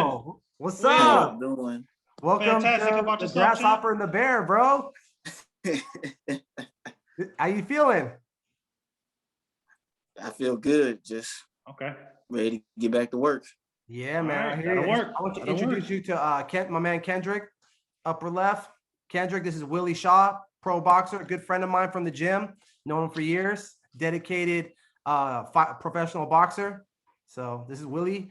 Will, what's How up? you doing? Welcome Fantastic. How to about the yourself, champ? Grasshopper and the Bear, bro. How you feeling? I feel good. Just Okay. ready to get back to work. Yeah, All man. right, I hear that'll you. work. I want to That'll introduce work. you to my man Kendrick, upper left. Kendrick, this is Willie Shaw, pro boxer, a good friend of mine from the gym. Known him for years. Dedicated professional boxer. So this is Willie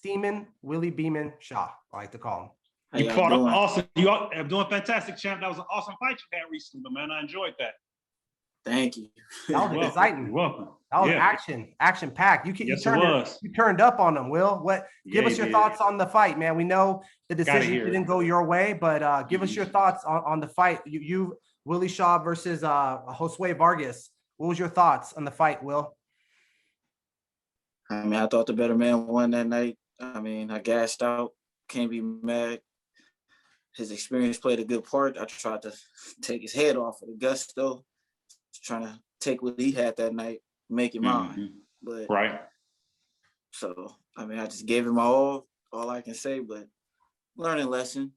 Beeman Shaw, I like to call him. How You y'all fought doing? awesome. You are doing fantastic, champ. That was an awesome fight you had recently, man. I enjoyed that. Thank you. That was exciting. You're welcome. That was Yeah. action packed. Yes, it was. You turned up on them, Will. Give Yeah, us your he thoughts on the fight, man. We know the decision hear it. didn't go your way, but give us your thoughts on the fight. You Willie Shaw versus Josue Vargas. What was your thoughts on the fight, Will? I mean, I thought the better man won that night. I mean, I gassed out. Can't be mad. His experience played a good part. I tried to take his head off with the gusto, trying to take what he had that night, make it mine. But Right. so, I mean, I just gave him all I can say, but learning lesson.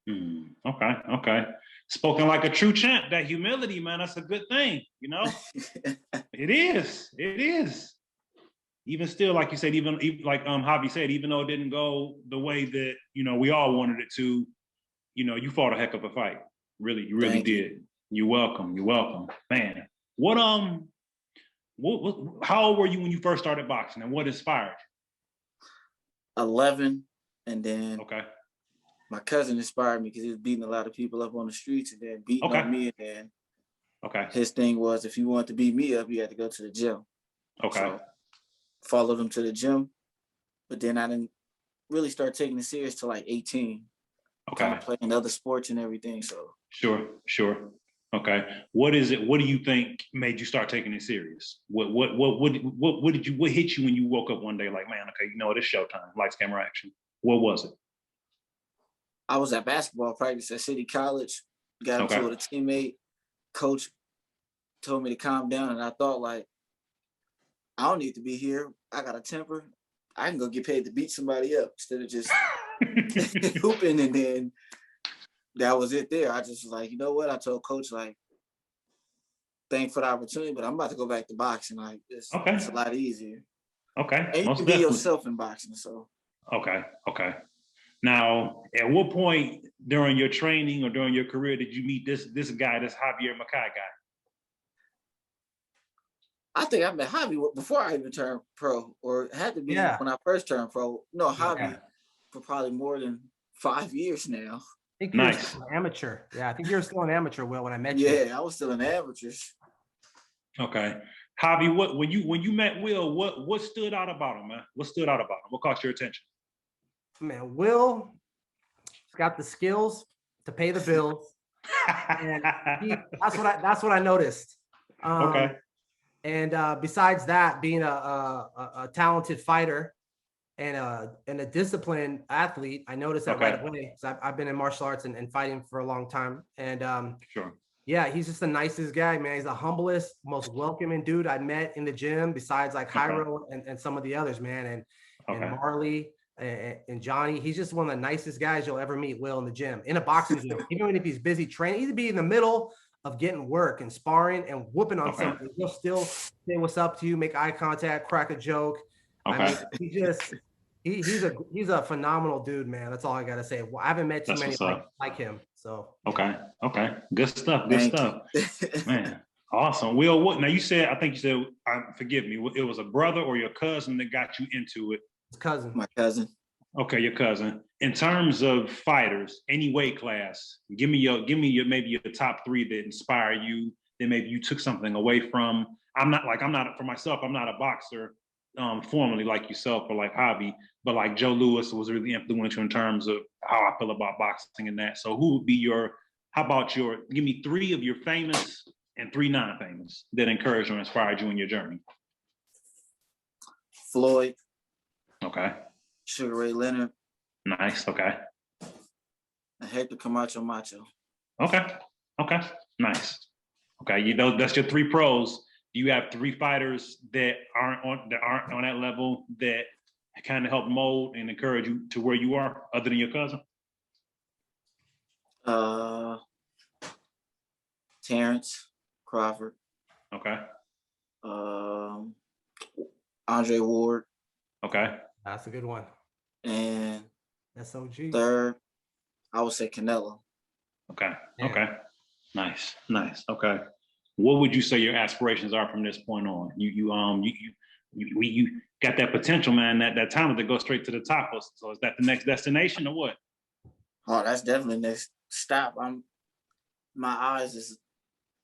Okay. Spoken like a true champ. That humility, man, that's a good thing, you know? It is. Even still, like you said, even like Javi said, even though it didn't go the way that, we all wanted it to, you fought a heck of a fight. Really, you really did. You're welcome. Man, how old were you when you first started boxing, and what inspired you? 11, and then Okay. my cousin inspired me because he was beating a lot of people up on the streets and then beating on me. And then his thing was, if you wanted to beat me up, you had to go to the gym. Okay. So, followed him to the gym, but then I didn't really start taking it serious till like 18. Okay. Kind of playing other sports and everything. So Sure. Okay. What is it? What do you think made you start taking it serious? What hit you when you woke up one day like, man, okay, it's showtime, lights, camera, action? What was it? I was at basketball practice at City College, got into it with a teammate. Coach told me to calm down, and I thought, like, I don't need to be here. I got a temper. I can go get paid to beat somebody up instead of just hooping. And then that was it there. I just was like, you know what? I told coach, like, thanks for the opportunity, but I'm about to go back to boxing. Like, it's a lot easier. Okay. And you can be yourself in boxing. So. Okay. Now, at what point during your training or during your career did you meet this guy, this Javier Mackay guy? I think I met Javi before I even turned pro, or it had to be when I first turned pro. No, Javi for probably more than 5 years now. I think you were still an amateur. Yeah, I think you were still an amateur, Will, when I met you. Yeah, I was still an amateur. Okay. Javi, when you met Will, what stood out about him, man? What stood out about him? What caught your attention? Man, Will got the skills to pay the bills. And that's what I noticed. Okay. And besides that, being a talented fighter and a disciplined athlete, I noticed that right away. Because I've been in martial arts and fighting for a long time. And sure. Yeah, he's just the nicest guy, man. He's the humblest, most welcoming dude I met in the gym, besides like Jairo and some of the others, man. And Marley and Johnny. He's just one of the nicest guys you'll ever meet, Will, in the gym, in a boxing gym. Even if he's busy training, he'd be in the middle of getting work and sparring and whooping on something. He'll still say what's up to you, make eye contact, crack a joke. I mean, he's a phenomenal dude, man. That's all I gotta say. Well, I haven't met too many like him. So okay, good stuff, man. Awesome. Will, what now? I think you said, forgive me, it was a brother or your cousin that got you into it? His cousin. My cousin. Okay, your cousin. In terms of fighters, any weight class, give me maybe your top 3 that inspire you, that maybe you took something away from. For myself, I'm not a boxer formally like yourself or like Javi, but like Joe Louis was really influential in terms of how I feel about boxing and that. So who would be give me 3 of your famous and 3 non-famous that encouraged or inspired you in your journey? Floyd. Okay. Sugar Ray Leonard. Nice. Okay. And Hector Camacho Macho. Okay. Nice. Okay. That's your 3 pros. Do you have 3 fighters that aren't on that level that kind of helped mold and encourage you to where you are, other than your cousin? Terrence Crawford. Okay. Andre Ward. Okay. That's a good one. And SOG. third, I would say Canelo. Okay. Yeah. Okay. Nice. Okay. What would you say your aspirations are from this point on? You got that potential, man, that talent to go straight to the top. So is that the next destination or what? Oh, that's definitely next stop. My eyes is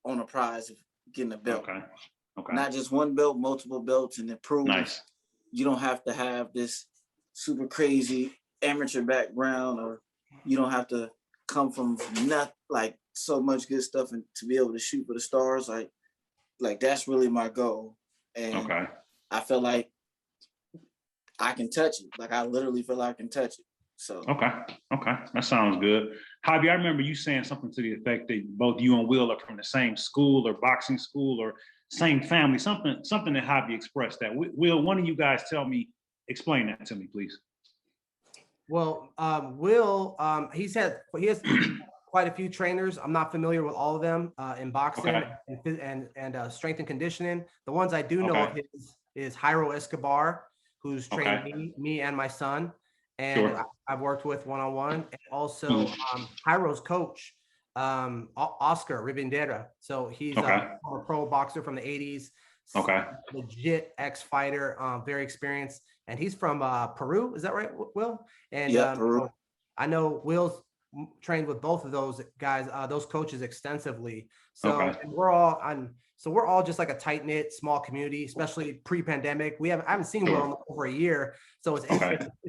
on a prize of getting a belt. Okay. Not just one belt, multiple belts, and improve. Nice. You don't have to have this super crazy amateur background, or you don't have to come from not like so much good stuff and to be able to shoot for the stars. Like that's really my goal. And I feel like I can touch it. Like I literally feel like I can touch it. So okay, that sounds good. Javi, I remember you saying something to the effect that both you and Will are from the same school or boxing school or same family. Something that Javi expressed that. Will, one of you guys explain that to me, please. Well, Will, he has quite a few trainers. I'm not familiar with all of them in boxing and strength and conditioning. The ones I do know of is Jairo Escobar, who's trained me and my son, and I've worked with one-on-one, and also Jairo's coach, Oscar Rivendera. So he's a pro boxer from the 80s. Legit ex-fighter, very experienced, and he's from Peru. Is that right, Will? And Peru. I know Will's trained with both of those guys, those coaches extensively. So and we're all just like a tight knit small community, especially pre-pandemic. I haven't seen Will in over a year, so it's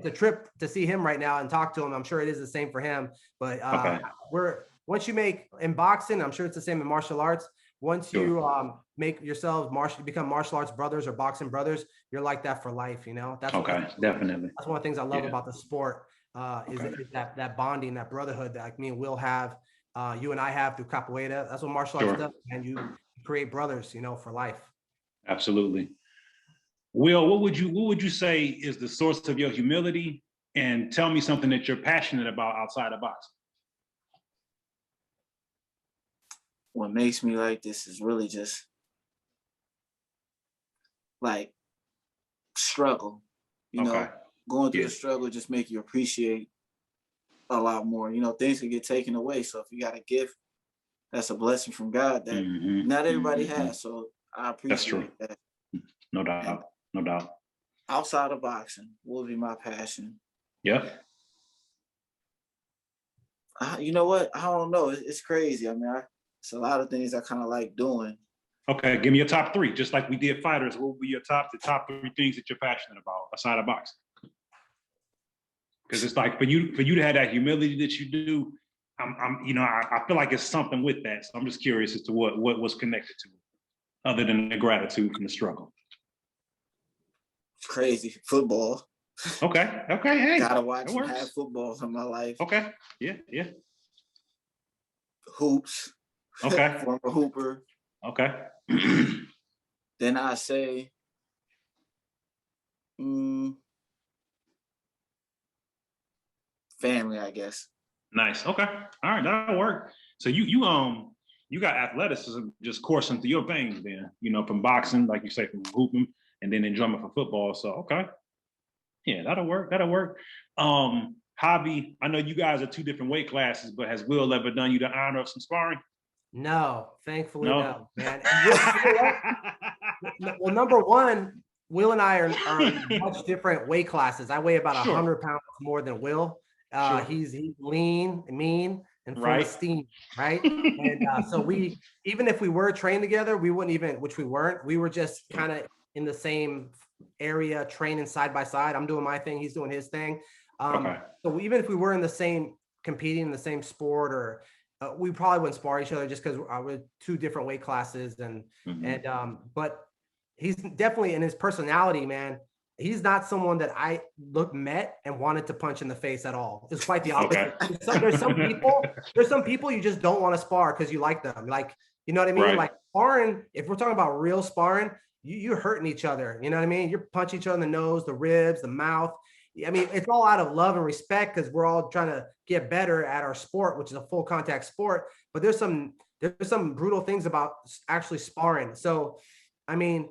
a trip to see him right now and talk to him. I'm sure it is the same for him. But once you make in boxing, I'm sure it's the same in martial arts. Once you make yourselves become martial arts brothers or boxing brothers, you're like that for life. You know, that's definitely. That's one of the things I love about the sport. Is that bonding, that brotherhood that like me and Will have, you and I have through capoeira. That's what martial arts does, and you create brothers, you know, for life. Absolutely. Will, what would you say is the source of your humility? And tell me something that you're passionate about outside of boxing. What makes me like this is really just like struggle, you know. Going through the struggle just make you appreciate a lot more. You know, things can get taken away. So if you got a gift, that's a blessing from God that not everybody has. So I appreciate that. No doubt. No doubt. Outside of boxing will be my passion. Yeah. You know what? I don't know. It's crazy. I mean, it's a lot of things I kind of like doing. Okay, give me your top three. Just like we did fighters, what would be the top 3 things that you're passionate about outside of boxing? Because it's like for you to have that humility that you do, I feel like it's something with that. So I'm just curious as to what was connected to it, other than the gratitude and the struggle. It's crazy. Football. Okay. Hey, gotta watch and have football in my life. Okay. Yeah. Hoops. Okay. Former hooper. Okay. Then I say, family, I guess. Nice. Okay. All right, that'll work. So you got athleticism just coursing through your veins then, you know, from boxing, like you say, from hooping, and then enjoyment for football. So okay. Yeah, that'll work. Hobby, I know you guys are 2 different weight classes, but has Will ever done you the honor of some sparring? No, thankfully no, man. Well, number one, Will and I are in much different weight classes. I weigh about 100 pounds more than Will. He's lean, mean, and full of steam, right? And so even if we were trained together, we wouldn't even, which we weren't, we were just kind of in the same area, training side by side. I'm doing my thing, he's doing his thing. So even if we were in the same, competing in the same sport, or we probably wouldn't spar each other just because we're 2 different weight classes. But he's definitely in his personality, man. He's not someone that I met and wanted to punch in the face at all. It's quite the opposite. There's some people you just don't want to spar because you like them. Like, you know what I mean? Like sparring, if we're talking about real sparring, you're hurting each other. You know what I mean? You're punching each other in the nose, the ribs, the mouth. I mean, it's all out of love and respect because we're all trying to get better at our sport, which is a full contact sport. But there's some brutal things about actually sparring. So, I mean,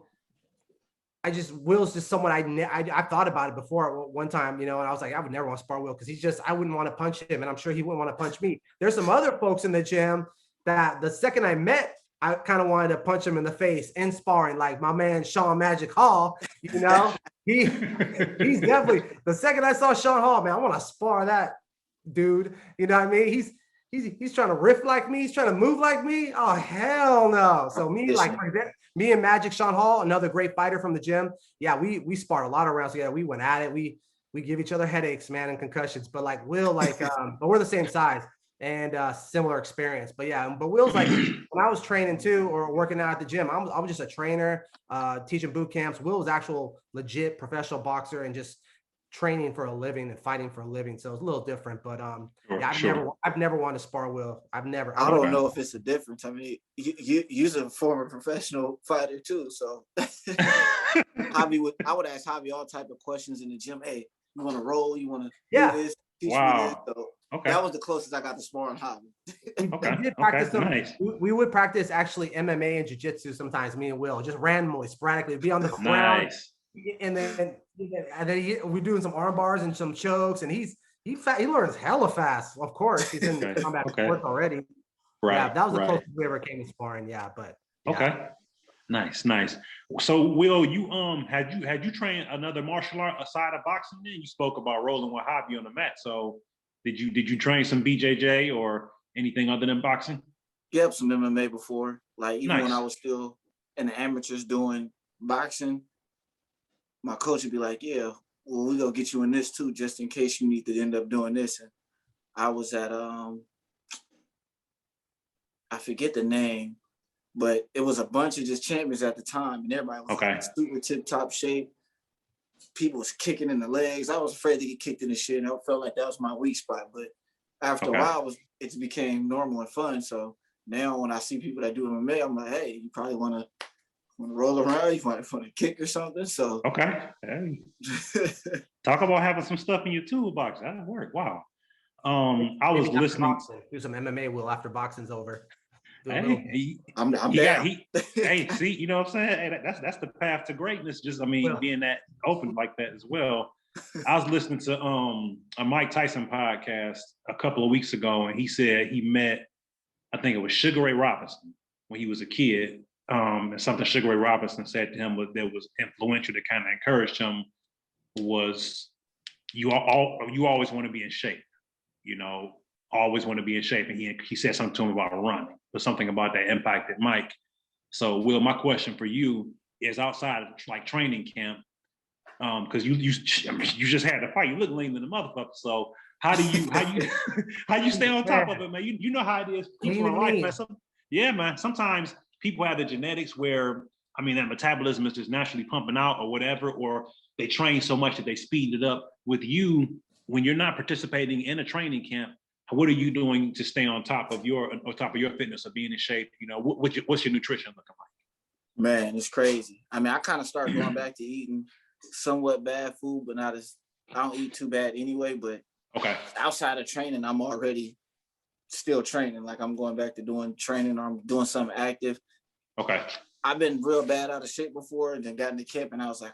Will's just someone I thought about it before one time, you know, and I was like, I would never want to spar Will because I wouldn't want to punch him, and I'm sure he wouldn't want to punch me. There's some other folks in the gym that the second I met, I kind of wanted to punch him in the face in sparring, like my man Sean Magic Hall. You know, he's definitely, the second I saw Sean Hall, man, I want to spar that dude. You know what I mean? He's trying to riff like me. He's trying to move like me. Oh, hell no. So me and Magic Sean Hall, another great fighter from the gym. Yeah, we sparred a lot of rounds together. We went at it. We give each other headaches, man, and concussions. But like Will, but we're the same size and similar experience. But yeah, but Will's like, when I was training too or working out at the gym, I was just a trainer, teaching boot camps. Will was actual legit professional boxer and just training for a living and fighting for a living. So it's a little different, but I've never wanted to spar Will. I don't know if it's a difference. I mean, you're a former professional fighter too. So I would ask Javi all type of questions in the gym. Hey, you want to roll? You want to do this? Teach me this. So that was the closest I got to sparring Javi. We would practice actually MMA and jiu-jitsu sometimes, me and Will, just randomly, sporadically, be on the ground. And then we're doing some arm bars and some chokes, and he learns hella fast. Of course, he's in combat sports already. Right. Yeah, that was the closest we ever came to sparring. Yeah, but okay, nice. So, Will, you had you trained another martial art aside of boxing? Then you spoke about rolling with Javi on the mat. So, did you train some BJJ or anything other than boxing? Yep, some MMA before. Like even when I was still in the amateurs doing boxing. My coach would be like, yeah, well, we're going to get you in this too, just in case you need to end up doing this. And I was at, I forget the name, but it was a bunch of just champions at the time. And everybody was in super tip-top shape. People was kicking in the legs. I was afraid to get kicked in the shit. And I felt like that was my weak spot. But after a while, it became normal and fun. So now when I see people that do MMA, I'm like, hey, you probably want to roll around, you want to kick or something. So hey. Talk about having some stuff in your toolbox. That'll work. Wow. I was listening. Do some MMA, Will, after boxing's over. I'm down. Hey, see, you know what I'm saying? Hey, that's the path to greatness. Just being that open like that as well. I was listening to a Mike Tyson podcast a couple of weeks ago, and he said he met, I think it was Sugar Ray Robinson when he was a kid. And something Sugar Ray Robinson said to him that was influential, that kind of encouraged him, was you always want to be in shape, you know, always want to be in shape. And he said something to him about running, but something about that impacted Mike. So, Will, my question for you is, outside of like training camp, because you just had to fight, you look lean than a motherfucker. So how you stay on top of it, man? You know how it is. People in life, man. Man. Sometimes people have the genetics where, that metabolism is just naturally pumping out or whatever, or they train so much that they speed it up. With you, when you're not participating in a training camp, what are you doing to stay on top of your fitness or being in shape? You know, what's your nutrition looking like? Man, it's crazy. I kind of started going back to eating somewhat bad food, but I don't eat too bad anyway. But outside of training, I'm already still training. Like I'm going back to doing training, or I'm doing something active. I've been real bad out of shape before, and then got into camp, and I was like,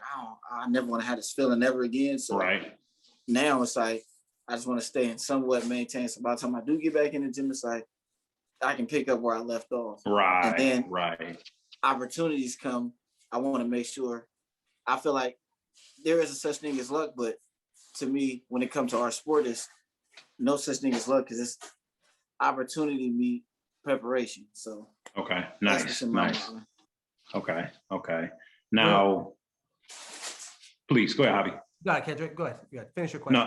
I never want to have this feeling ever again. So now it's like I just want to stay and somewhat maintain. So by the time I do get back in the gym, it's like I can pick up where I left off. And then opportunities come. I want to make sure. I feel like there is a such thing as luck, but to me, when it comes to our sport, it's no such thing as luck, because it's opportunity meet preparation. So nice. Okay. Now, please go ahead, Javi. Go ahead, Kendrick. Go ahead. Finish your question.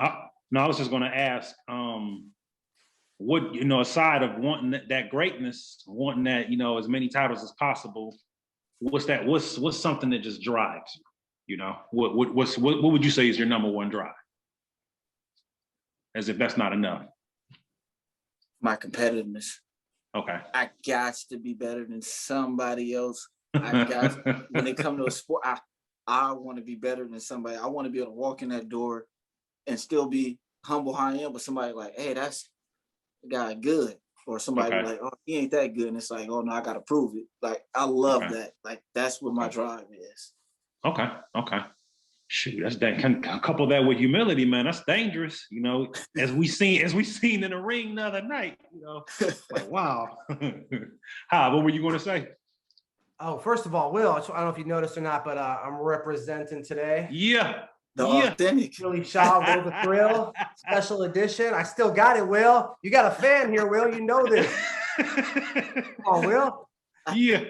No, I was just going to ask, what, aside of wanting that greatness, wanting that, as many titles as possible, what's something that just drives you? You know, what would you say is your number one drive? As if that's not enough. My competitiveness. Okay. I got to be better than somebody else. Guys, when they come to a sport, I want to be better than somebody. I want to be able to walk in that door and still be humble how I am, but somebody like, hey, that's the guy good. Or somebody like, oh, he ain't that good. And it's like, oh no, I gotta prove it. Like, I love that. Like, that's what my drive is. Okay. Shoot, that's that. Can couple that with humility, man. That's dangerous. You know, as we seen in the ring the other night. You know, like wow. What were you going to say? Oh, first of all, Will, I don't know if you noticed or not, but I'm representing today. Yeah. The authentic Willie Shaw, Will the Thrill, special edition. I still got it, Will. You got a fan here, Will. You know this. Come on, Will. Yeah.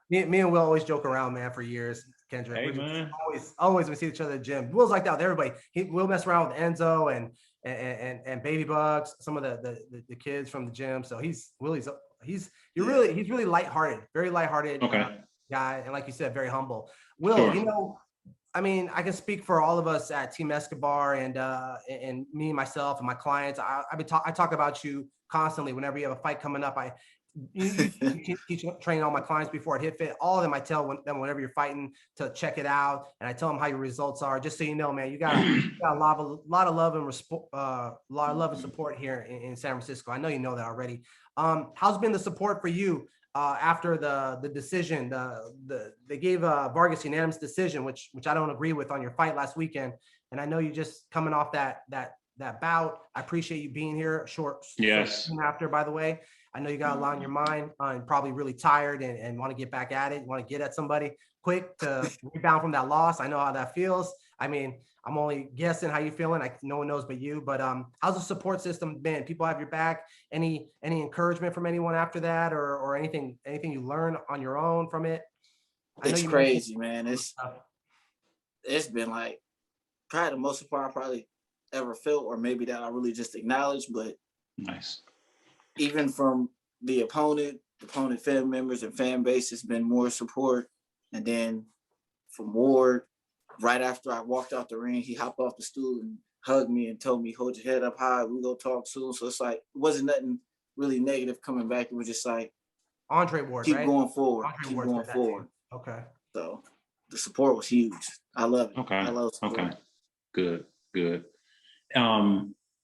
Me and Will always joke around, man, for years. Kendrick, hey, man. always we see each other at the gym. Will's like that with everybody. Will mess around with Enzo and Baby Bugs, some of the kids from the gym. So he's really lighthearted, very lighthearted guy, and like you said, very humble. Will, you know, I mean, I can speak for all of us at Team Escobar and me, myself, and my clients. I talk about you constantly whenever you have a fight coming up. You teach training all my clients before at Hit Fit. All of them, I tell them whenever you're fighting to check it out, and I tell them how your results are. Just so you know, man, you got a lot of love and support here in San Francisco. I know you know that already. How's been the support for you after the decision? They gave Vargas unanimous decision, which I don't agree with on your fight last weekend. And I know you just coming off that bout. I appreciate you being here. Short after, by the way. I know you got a lot on your mind and probably really tired and want to get back at it. You want to get at somebody quick to rebound from that loss. I know how that feels. I mean, I'm only guessing how you're feeling. No one knows but you. But how's the support system been? People have your back. Any encouragement from anyone after that, or anything you learn on your own from it? It's crazy, man. It's been like probably the most support I probably ever felt, or maybe that I really just acknowledged. But nice. Even from the opponent fan members and fan base, has been more support. And then from Ward, right after I walked out the ring, he hopped off the stool and hugged me and told me, hold your head up high, we'll go talk soon. So it's like, it wasn't nothing really negative coming back. It was just like, Andre Ward, keep going forward. Keep going forward. Okay. So the support was huge. I love it. Okay. I love support. Okay. Good.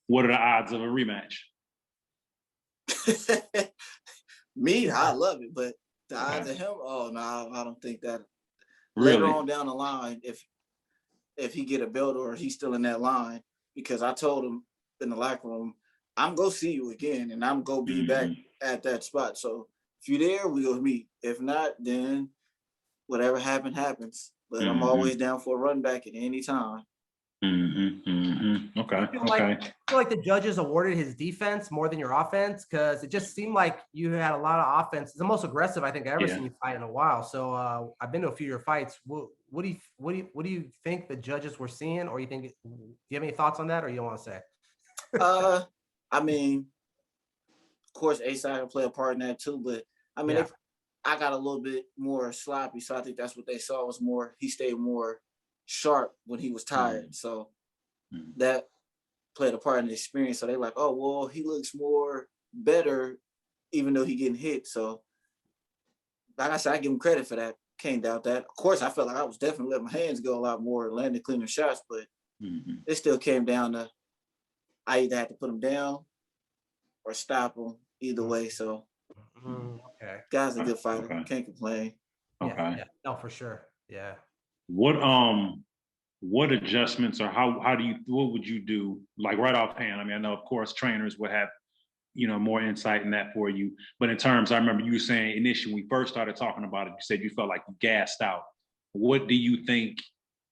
What are the odds of a rematch? Me, I love it, but the odds of him, oh no, I don't think that. Really? Later on down the line, if he get a belt or he's still in that line, because I told him in the locker room, I'm gonna see you again, and I'm gonna be back at that spot. So if you're there, we'll meet. If not, then whatever happens. But I'm always down for a run back at any time. Okay. I feel like the judges awarded his defense more than your offense, because it just seemed like you had a lot of offense. It's the most aggressive I think I've ever seen you fight in a while. So I've been to a few of your fights. What do you think the judges were seeing, or do you have any thoughts on that, or you don't want to say? I mean, of course, A-side will play a part in that too, but I mean, I got a little bit more sloppy, so I think that's what they saw was more. He stayed more sharp when he was tired, so that played a part in the experience. So they're like, oh well, he looks more better even though he getting hit. So like I said, I give him credit for that. Can't doubt that. Of course, I felt like I was definitely letting my hands go a lot more, landing cleaner shots, but it still came down to I either had to put him down or stop him. Either way, so guy's a good fighter. Can't complain. Yeah. No, for sure. Yeah. What adjustments, or what would you do, like right offhand? I mean, I know of course trainers would have, more insight in that for you. But in terms, I remember you saying initially when we first started talking about it, you said you felt like you gassed out. What do you think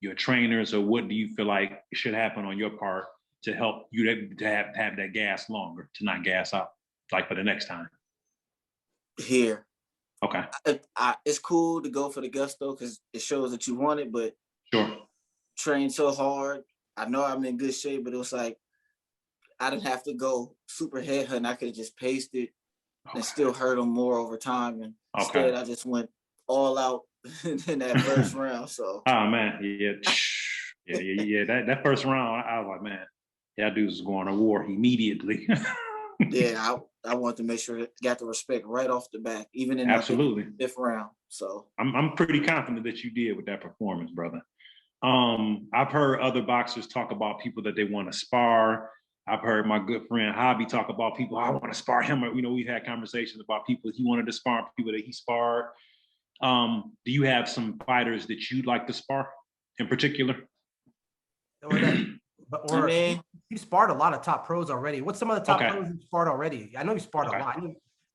your trainers, or what do you feel like should happen on your part to help you to have that gas longer, to not gas out, like for the next time? Here. Okay. It's cool to go for the gusto because it shows that you want it, but train so hard. I know I'm in good shape, but it was like I didn't have to go super headhunting. I could have just paced it and still hurt them more over time. And instead, I just went all out in that first round. So. Oh man, yeah. That first round, I was like, man, that dude's going to war immediately. Yeah, I wanted to make sure it got the respect right off the bat, even in the fifth round. So I'm pretty confident that you did with that performance, brother. I've heard other boxers talk about people that they want to spar. I've heard my good friend Hobby talk about people, I want to spar him. You know, we've had conversations about people he wanted to spar, people that he sparred. Do you have some fighters that you'd like to spar in particular? I mean, you sparred a lot of top pros already. What's some of the top pros you sparred already? I know you sparred a lot.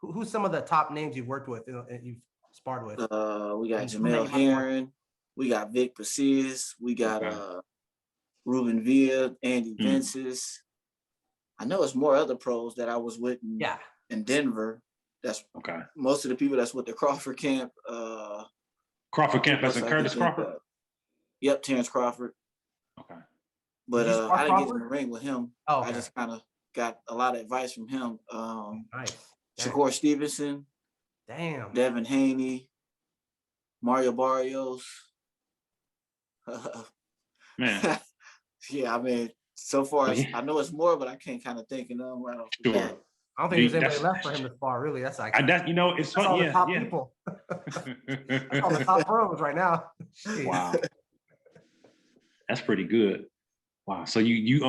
Who's some of the top names you've worked with, you've sparred with? We got Jamel Herring. We got Vic Pasillas. We got Ruben Villa, Andy Vences. I know it's more other pros that I was with in Denver. That's most of the people that's with the Crawford camp. Crawford camp as in Curtis Crawford? Yep, Terrence Crawford. Okay. But I didn't get in the ring with him. I just kind of got a lot of advice from him. Nice. Shakur Stevenson. Damn. Devin Haney. Mario Barrios. Man. Yeah, I mean, so far, I know it's more, but I can't kind of think of them right off the bat. I don't think there's anybody left for him to spar, really. That's like, you know, it's fun. All the top people. That's all the top pros right now. Wow. That's pretty good. Wow. So you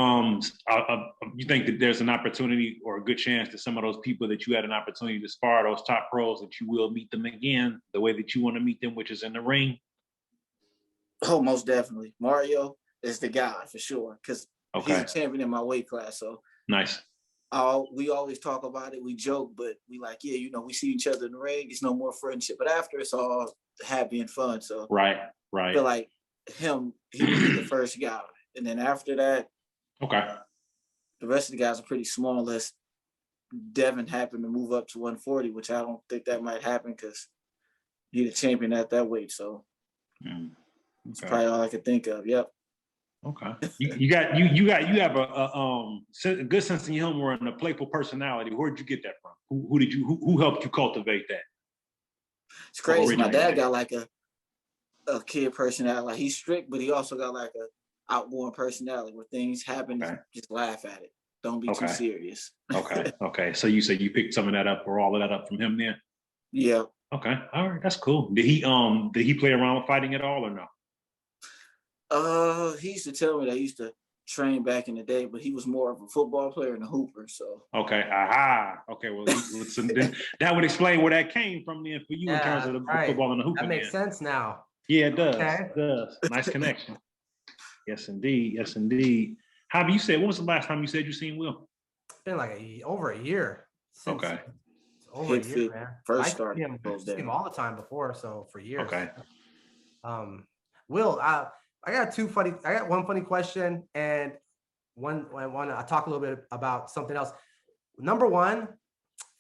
think that there's an opportunity or a good chance that some of those people that you had an opportunity to spar, those top pros, that you will meet them again the way that you want to meet them, which is in the ring? Oh, most definitely. Mario is the guy for sure, because he's a champion in my weight class. So nice. We always talk about it. We joke, but we like, yeah, you know, we see each other in the ring. It's no more friendship, but after it's all happy and fun. So right. I feel like he was the first guy, and then after that, the rest of the guys are pretty small. Unless Devin happened to move up to 140, which I don't think that might happen because he's a champion at that weight. So that's probably all I could think of. Yep. Okay. You have a good sense of humor and a playful personality. Where'd you get that from? Who helped you cultivate that? It's crazy. My dad got like a kid personality. Like, he's strict, but he also got like a outgoing personality where things happen, just laugh at it. Don't be too serious. Okay. So you say you picked some of that up or all of that up from him then? Yeah. Okay. All right. That's cool. Did he play around with fighting at all or no? He used to tell me that he used to train back in the day, but he was more of a football player and a hooper. So okay, okay. Well, then that would explain where that came from then for you in terms of the football and the hooping. That makes sense now. Yeah, it does. Okay. It does. Nice connection. Yes, indeed. Yes, indeed. How you said? When was the last time you said you seen Will? It's been like over a year. Okay. It's over a year, man. First started. I see him all the time before, so for years. Okay. Will, I got one funny question and one I want to talk a little bit about something else. Number one,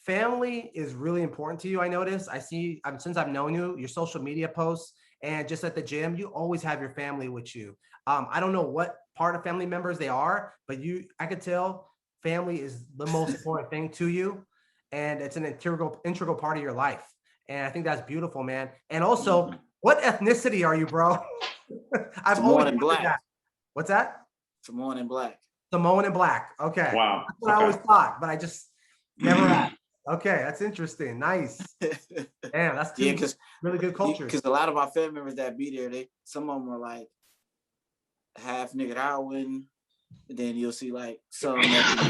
family is really important to you. I notice. I see since I've known you, your social media posts and just at the gym, you always have your family with you. I don't know what part of family members they are, but I could tell family is the most important thing to you, and it's an integral part of your life. And I think that's beautiful, man. And also, what ethnicity are you, bro? I've always wondered that. What's that? Samoan and black. Samoan and black. Okay. Wow. That's what I always thought, but I just never asked. Okay, that's interesting. Nice. Damn, that's two really good cultures. Because a lot of my family members that be there, some of them are like half Nicaraguan. And then you'll see like some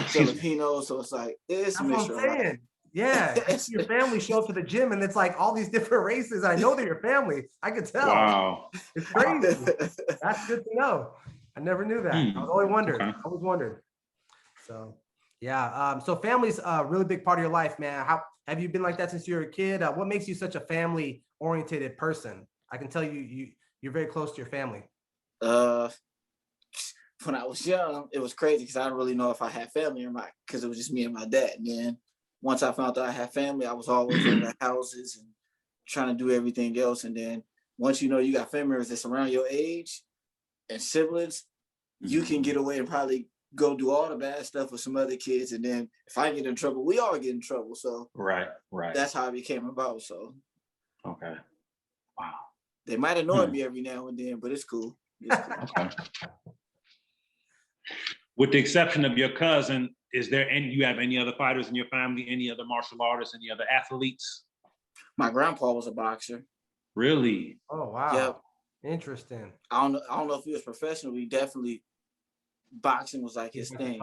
Filipino. So it's like it's a mixture. What I'm saying. Yeah, your family show up to the gym and it's like all these different races. I know they're your family. I could tell. Wow. It's crazy. That's good to know. I never knew that. I always wondered. So yeah. So family's a really big part of your life, man. How have you been like that since you were a kid? What makes you such a family oriented person? I can tell you're very close to your family. When I was young, it was crazy because I didn't really know if I had family or not because it was just me and my dad. And then once I found out I had family, I was always in the houses and trying to do everything else. And then once you know you got family members that's around your age and siblings, you can get away and probably go do all the bad stuff with some other kids. And then if I get in trouble, we all get in trouble. So right. That's how it became about. So okay. Wow. They might annoy me every now and then, but it's cool. Okay. With the exception of your cousin, you have any other fighters in your family, any other martial artists, any other athletes? My grandpa was a boxer. Really? Oh wow. Yep. Interesting. I don't know if he was professional, but he definitely boxing was like his thing.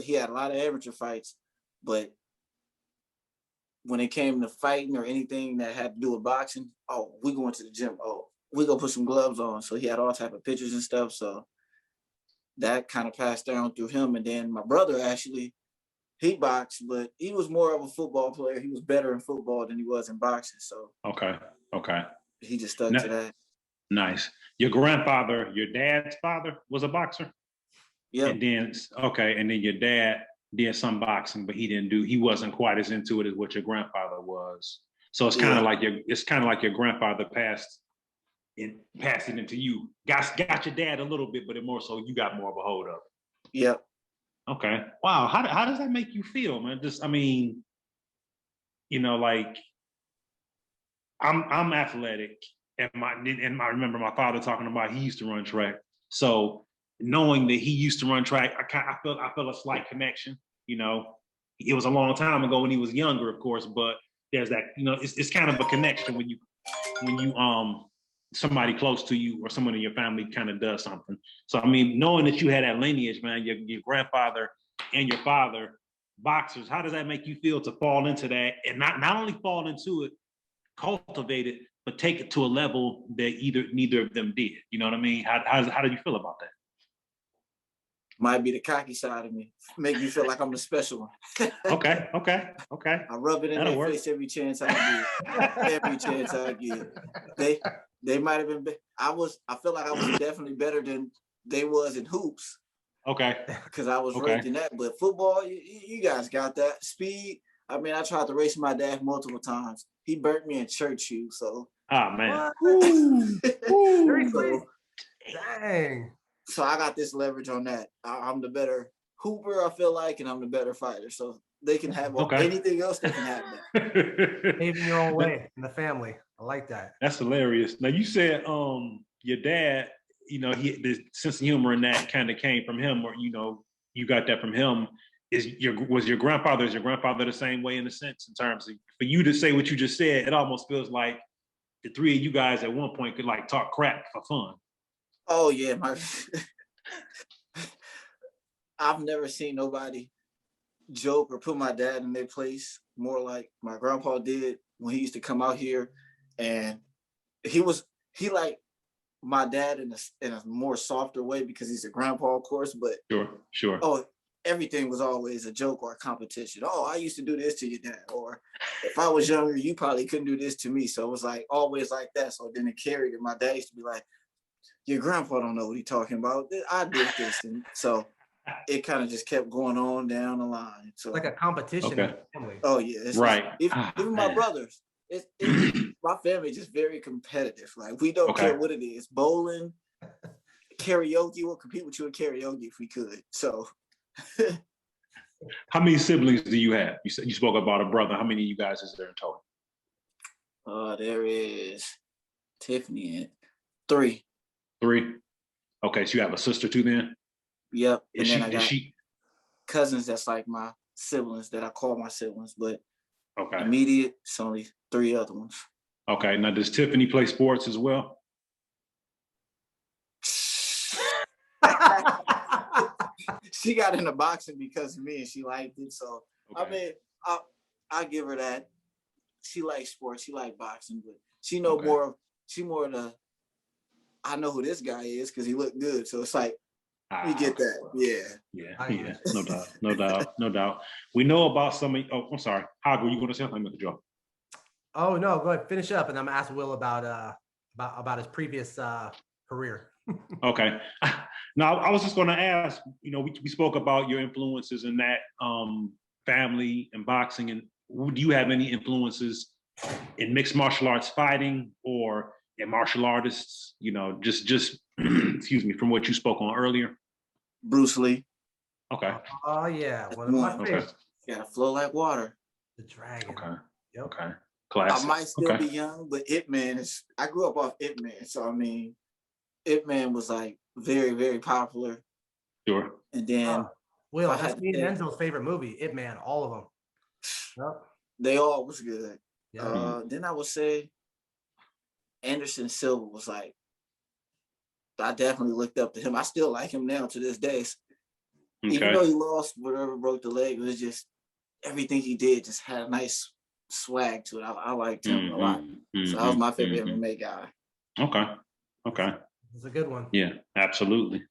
He had a lot of amateur fights, but when it came to fighting or anything that had to do with boxing, oh, we going to the gym. Oh, we go put some gloves on. So he had all type of pictures and stuff. So that kind of passed down through him. And then my brother actually, he boxed, but he was more of a football player. He was better in football than he was in boxing. So okay. he just stuck to that. Nice. Your grandfather, your dad's father was a boxer? Yeah. And then your dad did some boxing, but he wasn't quite as into it as what your grandfather was. So it's kind of like your grandfather passed it into you. Got your dad a little bit, but it more so you got more of a hold of it. Yep. Okay. Wow. How does that make you feel, man? Like I'm athletic, and I remember my father talking about he used to run track. So knowing that he used to run track, I felt a slight connection. It was a long time ago when he was younger, of course, but there's that. It's kind of a connection when you somebody close to you or someone in your family kind of does something. So I mean, knowing that you had that lineage, man, your grandfather and your father boxers, how does that make you feel to fall into that and not only fall into it, cultivate it, but take it to a level that neither of them did? You know what I mean? How do you feel about that? Might be the cocky side of me. Make me feel like I'm the special one. Okay. I rub it in their face every chance I get. Every chance I get. They might have been. I feel like I was definitely better than they was in hoops. Okay. Because I was ranked in that. But football, you guys got that speed. I mean, I tried to race my dad multiple times. He burnt me in church shoes. So. Oh man. Seriously? Dang. So I got this leverage on that. I'm the better hooper, I feel like, and I'm the better fighter. So they can have anything else, they can have that. Paving your own way in the family. I like that. That's hilarious. Now you said your dad, the sense of humor in that kind of came from him, or you got that from him. Was your grandfather the same way in a sense, in terms of, for you to say what you just said, it almost feels like the three of you guys at one point could like talk crap for fun. Oh yeah, I've never seen nobody joke or put my dad in their place more like my grandpa did when he used to come out here, and he like my dad in a more softer way because he's a grandpa, of course, but sure. Oh, everything was always a joke or a competition. Oh, I used to do this to your dad, or if I was younger, you probably couldn't do this to me. So it was like always like that. So then it carried it. My dad used to be like, your grandpa don't know what he's talking about. I did this. And so it kind of just kept going on down the line. So like a competition. Okay. Oh yeah. It's right. Like, even my brothers, my family is just very competitive. Like we don't care what it is. Bowling, karaoke, we'll compete with you in karaoke if we could. So how many siblings do you have? You said you spoke about a brother. How many of you guys is there in total? There is Tiffany and three. Okay, so you have a sister too then? Yep. And then I got cousins that's like my siblings that I call my siblings, but immediate, it's only three other ones. Okay, now does Tiffany play sports as well? She got into boxing because of me and she liked it. So I mean, I give her that. She likes sports, she likes boxing, but she know more of the I know who this guy is because he looked good. So it's like we get that. Yeah. No doubt. We know about some of I'm sorry. How were you going to say something, Mr. Joe? Oh no, go ahead, finish up, and I'm gonna ask Will about his previous career. Okay. Now I was just going to ask, we spoke about your influences in that family and boxing, and do you have any influences in mixed martial arts fighting or in martial artists? Just excuse me, from what you spoke on earlier. Bruce Lee. Okay. Oh yeah, one of my favorites. Gotta flow like water. The dragon. Okay. Yep. Okay. Classic. I might still be young, but Ip Man I grew up off Ip Man, so I mean, Ip Man was like very, very popular. Sure. And then Will, that's me and Enzo's favorite movie, Ip Man, all of them. Yep. They all was good. Yeah. Then I would say Anderson Silva was like, I definitely looked up to him. I still like him now to this day. Even though he lost, whatever, broke the leg, it was just everything he did just had a nice swag to it. I liked him a lot. So that was my favorite MMA guy. Okay. It's a good one. Yeah, absolutely.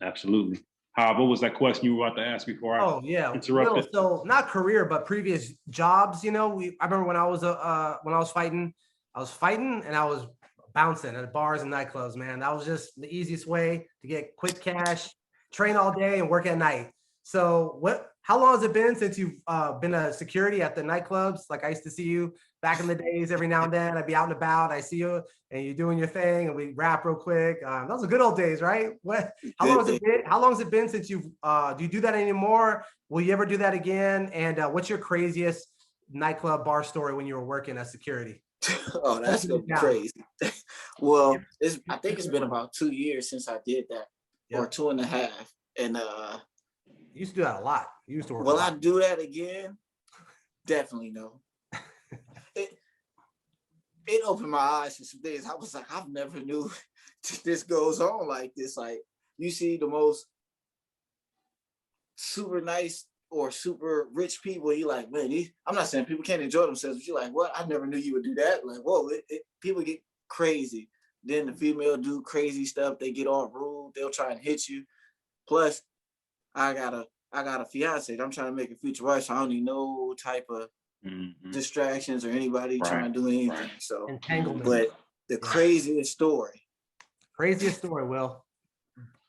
What was that question you were about to ask before I interrupted? So not career, but previous jobs. I remember when I was fighting, and I was bouncing at bars and nightclubs. Man, that was just the easiest way to get quick cash, train all day and work at night. So how long has it been since you've been a security at the nightclubs? Like I used to see you back in the days. Every now and then I'd be out and about. I see you and you're doing your thing, and we rap real quick. Those are good old days, right? How long has it been since you've do you do that anymore? Will you ever do that again? And what's your craziest nightclub bar story when you were working as security? Oh, that's gonna be crazy. Well, I think it's been about 2 years since I did that, or 2.5. And you used to do that a lot. You used to work. Will I do that again? Definitely no. It opened my eyes to some things. I was like, I've never knew this goes on like this. Like, you see the most super nice or super rich people, you like, man, I'm not saying people can't enjoy themselves, but you're like, what? I never knew you would do that. Like, whoa, people get crazy. Then the female do crazy stuff. They get all rude. They'll try and hit you. Plus, I got a fiance. I'm trying to make a future wife, so I don't need no type of distractions or anybody trying to do anything. So, but the craziest story, Will.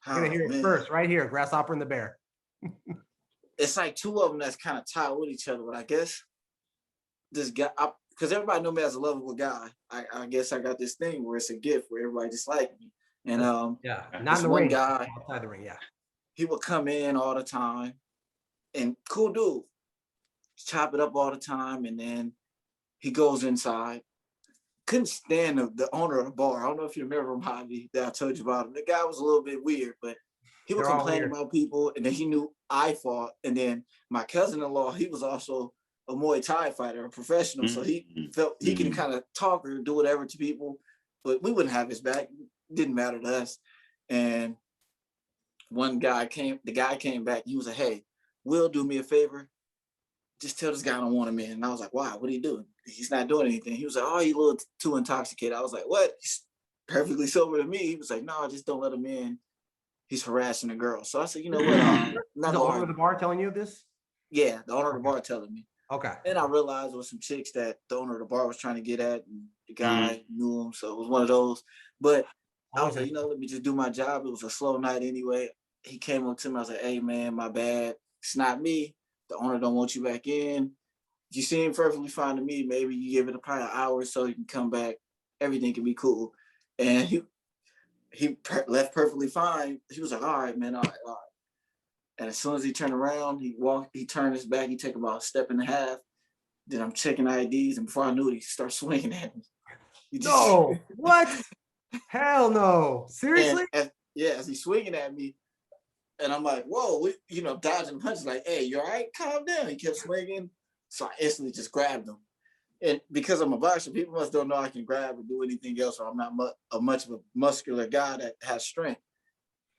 You're gonna hear it first, right here. Grasshopper and the Bear. It's like 2 of them that's kind of tied with each other, but I guess this guy, because everybody know me as a lovable guy, I guess I got this thing where it's a gift where everybody just like me. And not this in the one ring, guy, outside the ring, he would come in all the time, and cool dude, chop it up all the time, and then he goes inside. Couldn't stand the owner of the bar. I don't know if you remember him, Javi, that I told you about him. The guy was a little bit weird, but he would complain about people, and then he knew I fought. And then my cousin-in-law, he was also a Muay Thai fighter, a professional, so he felt he can kind of talk or do whatever to people, but we wouldn't have his back. It didn't matter to us. And the guy came back. He was like, hey, Will, do me a favor. Just tell this guy I don't want him in. And I was like, why? What are you doing? He's not doing anything. He was like, oh, he's a little too intoxicated. I was like, what? He's perfectly sober to me. He was like, no, just don't let him in. He's harassing a girl. So I said, you know what? The owner of the bar telling you this? Yeah, the owner of the bar telling me. Okay. And I realized it was some chicks that the owner of the bar was trying to get at, and the guy knew him. So it was one of those. But I was like, let me just do my job. It was a slow night anyway. He came up to me. I was like, hey, man, my bad. It's not me. The owner don't want you back in. You seem perfectly fine to me. Maybe you give it probably an hour or so, you can come back. Everything can be cool. And he left perfectly fine. He was like, all right, man, all right. And as soon as he turned around, he turned his back, he took about 1.5 steps. Then I'm checking IDs, and before I knew it, he started swinging at me. No, what? Hell no. Seriously? As he's swinging at me, and I'm like, whoa, dodging punches, like, hey, you all right? Calm down. He kept swinging. So I instantly just grabbed him. And because I'm a boxer, people must don't know I can grab or do anything else, or I'm not much of a muscular guy that has strength.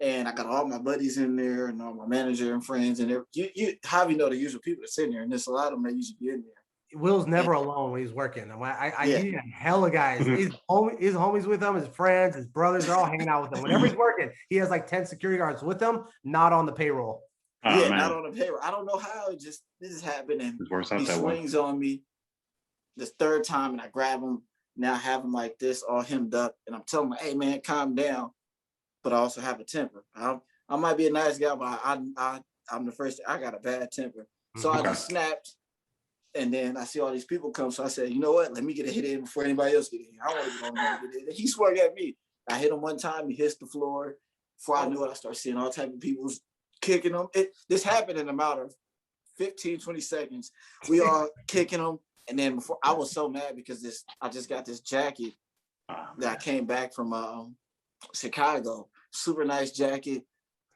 And I got all my buddies in there and all my manager and friends. And Javi know the usual people that's in there, and there's a lot of them that usually be in there. Will's never alone when he's working. He had hella guys. His homies with him, his friends, his brothers, they're all hanging out with him. Whenever he's working, he has like 10 security guards with him, not on the payroll. Not on the payroll. I don't know how this is happening. He swings on me this 3rd time, and I grab him. Now I have him like this, all hemmed up, and I'm telling him, hey, man, calm down. But I also have a temper. I might be a nice guy, but I'm the first. I got a bad temper. So I just snapped, and then I see all these people come. So I said, you know what? Let me get a hit in before anybody else get in. I don't want to get in. He swung at me. I hit him one time. He hits the floor. Before I knew it, I started seeing all type of people kicking him. This happened in a matter of 15, 20 seconds. We all kicking him. And then before, I was so mad because I just got this jacket that I came back from Chicago. Super nice jacket.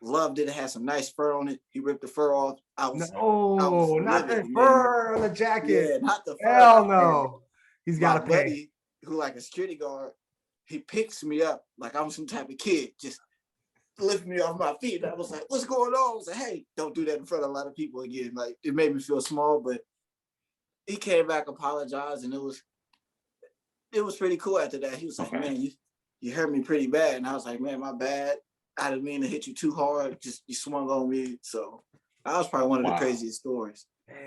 Loved it. It had some nice fur on it. He ripped the fur off. Not the fur on the jacket. Yeah, not the fur. Hell no. He's got to pay. Buddy, who like a security guard, he picks me up like I'm some type of kid, just lift me off my feet. And I was like, what's going on? I was like, hey, don't do that in front of a lot of people again. Like, it made me feel small, but he came back, apologized, and it was pretty cool after that. He was like, man, you hurt me pretty bad. And I was like, man, my bad. I didn't mean to hit you too hard. Just you swung on me. So that was probably one of the craziest stories.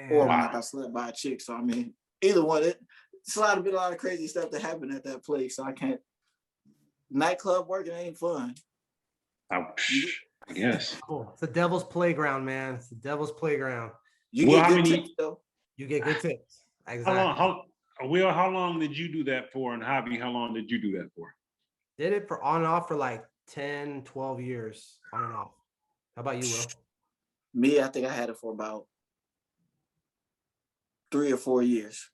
Or when I got slapped by a chick. So I mean, either one, it's a lot of crazy stuff that happened at that place. So I can't. Nightclub working ain't fun. I guess. Cool. It's the devil's playground, man. It's the devil's playground. You get good tips, though. You get good tips. Exactly. How long did you do that for? And Javi, how long did you do that for? Did it for on and off for like 10, 12 years on and off. How about you, Will? Me, I think I had it for about 3 or 4 years.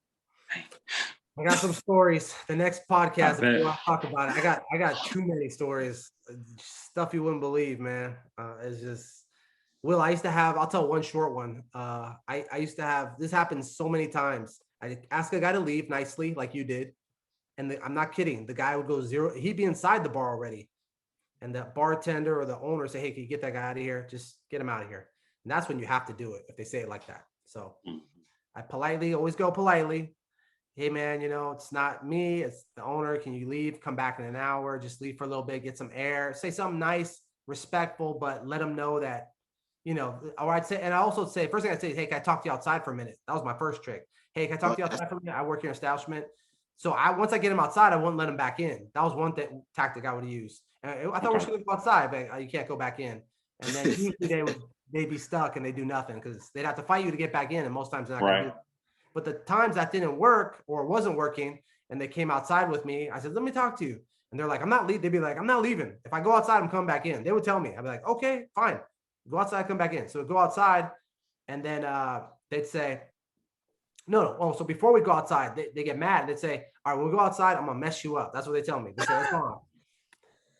I got some stories. The next podcast, if you want to talk about it, I got too many stories. Stuff you wouldn't believe, man. It's just, Will, I used to have, I'll tell one short one. I used to have, this happens so many times. I ask a guy to leave nicely, like you did. And I'm not kidding. The guy would go zero. He'd be inside the bar already. And the bartender or the owner say, hey, can you get that guy out of here? Just get him out of here. And that's when you have to do it, if they say it like that. So I always go politely. Hey, man, it's not me. It's the owner. Can you leave? Come back in an hour. Just leave for a little bit. Get some air. Say something nice, respectful, but let them know that, or I'd say, and I also say, first thing I'd say, hey, can I talk to you outside for a minute? That was my first trick. Hey, can I talk to you outside for a minute? I work in an establishment. So once I get him outside, I wouldn't let him back in. That was one tactic I would use. And I thought we should go outside, but you can't go back in. And then usually they'd be stuck and they do nothing because they'd have to fight you to get back in. And most times they're not going to do it. But the times that didn't work or wasn't working and they came outside with me, I said, let me talk to you. And they're like, I'm not leaving. They'd be like, I'm not leaving. If I go outside, I'm coming back in. They would tell me. I'd be like, okay, fine. Go outside, come back in. So we'd go outside and then they'd say, no. Oh, so before we go outside, they get mad. They'd say, all right, when we go outside, I'm going to mess you up. That's what they tell me. They say, that's fine.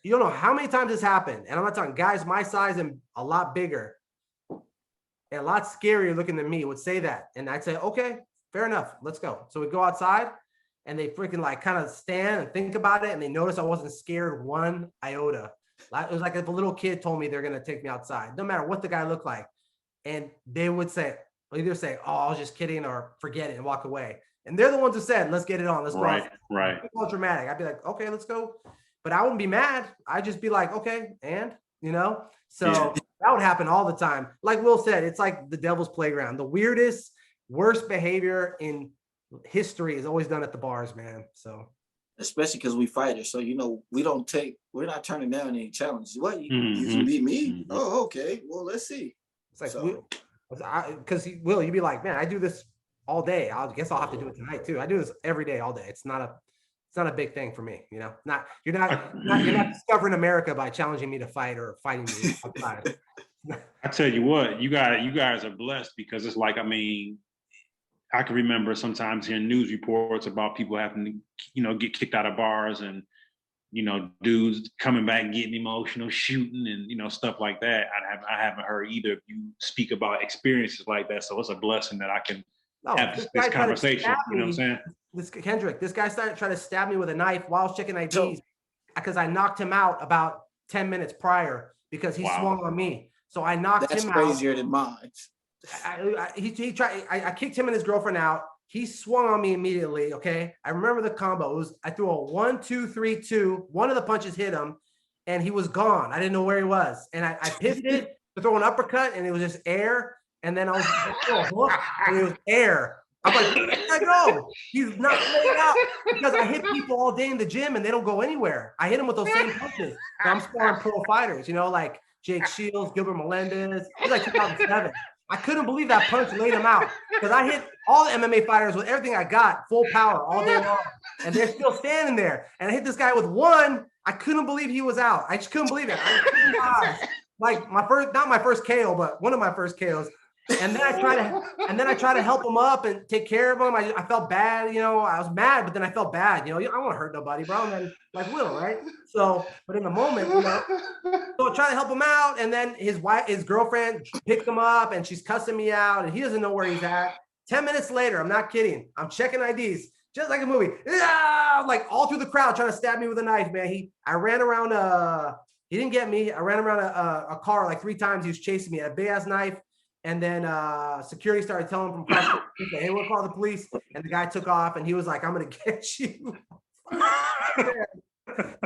You don't know how many times this happened. And I'm not talking guys my size and a lot bigger and a lot scarier looking than me would say that. And I'd say, okay, fair enough. Let's go. So we go outside and they freaking like kind of stand and think about it. And they notice I wasn't scared one iota. It was like if a little kid told me they're going to take me outside, no matter what the guy looked like. And they would say, either say, oh, I was just kidding or forget it and walk away. And they're the ones who said, let's get it on. Let's go. Right. It's all dramatic. I'd be like, okay, let's go. But I wouldn't be mad. I'd just be like, okay. And, so that would happen all the time. Like Will said, it's like the devil's playground. The weirdest, worst behavior in history is always done at the bars, man. So. Especially because we fighters. So, we're not turning down any challenges. What? You can beat me? Mm-hmm. Oh, okay. Well, let's see. It's like, because Will, you'd be like, man, I do this all day. I guess I'll have to do it tonight too. I do this every day, all day. It's not a big thing for me, You're not discovering America by challenging me to fight or fighting me outside. I tell you what, you guys are blessed because it's like, I can remember sometimes hearing news reports about people having to, get kicked out of bars and, dudes coming back, getting emotional, shooting and, stuff like that. I haven't heard either of you speak about experiences like that. So it's a blessing that I can have this conversation. You know what I'm saying? This guy started trying to stab me with a knife while I was checking IDs because I knocked him out about 10 minutes prior because he swung on me. So I knocked him out. That's crazier than mine. I kicked him and his girlfriend out. He swung on me immediately. Okay. I remember the combo. I threw a 1, 2, 3, 2. One of the punches hit him and he was gone. I didn't know where he was. And I pivoted to throw an uppercut and it was just air. And then I was and it was air. I'm like, where did I go? He's not laying out because I hit people all day in the gym and they don't go anywhere. I hit them with those same punches. So I'm sparring pro fighters, like Jake Shields, Gilbert Melendez. It was like 2007. I couldn't believe that punch laid him out because I hit all the MMA fighters with everything I got, full power all day long, and they're still standing there. And I hit this guy with one. I couldn't believe he was out. I just couldn't believe it. Like not my first KO, but one of my first KOs. And then I try to help him up and take care of him. I felt bad, I was mad, but then I felt bad, I don't want to hurt nobody, bro. And then like Will, right? So, but in the moment, so I try to help him out. And then his girlfriend picked him up and she's cussing me out and he doesn't know where he's at. 10 minutes later, I'm not kidding. I'm checking IDs. just like a movie. Yeah, like all through the crowd trying to stab me with a knife, man. I ran around, he didn't get me. I ran around a car like 3 times. He was chasing me, a big ass knife. And then security started telling him from across the street, hey, we'll call the police. And the guy took off and he was like, I'm gonna get you.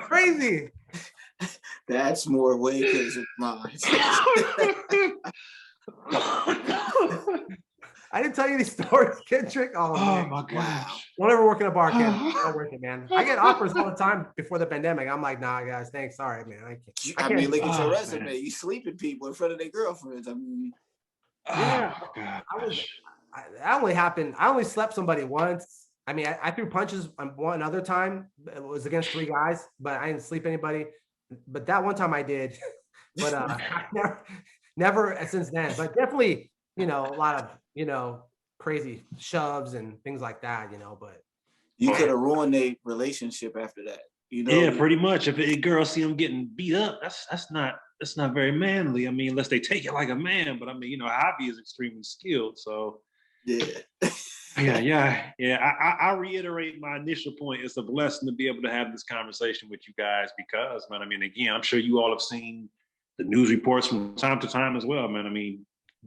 Crazy. That's more way crazy than mine. I didn't tell you these stories, Kendrick. Oh my gosh. Wow. Don't ever work in a bar, Kendrick. Don't work it, man. I get offers all the time before the pandemic. I'm like, nah, guys, thanks. Sorry, man. I can't. I mean, look at your resume. Man. You sleeping people in front of their girlfriends. I mean, yeah. I only slept somebody once. I mean, I threw punches on one other time. It was against 3 guys, but I didn't sleep anybody. But that one time I did. But I never since then. But definitely, a lot of crazy shoves and things like that, but you could have ruined a relationship after that, Yeah, pretty much. If a girl see him getting beat up, that's not very manly. I mean, unless they take it like a man. But I mean, Javi is extremely skilled, so yeah. I reiterate my initial point. It's a blessing to be able to have this conversation with you guys because, man, I mean, again, I'm sure you all have seen the news reports from time to time as well, man. I mean,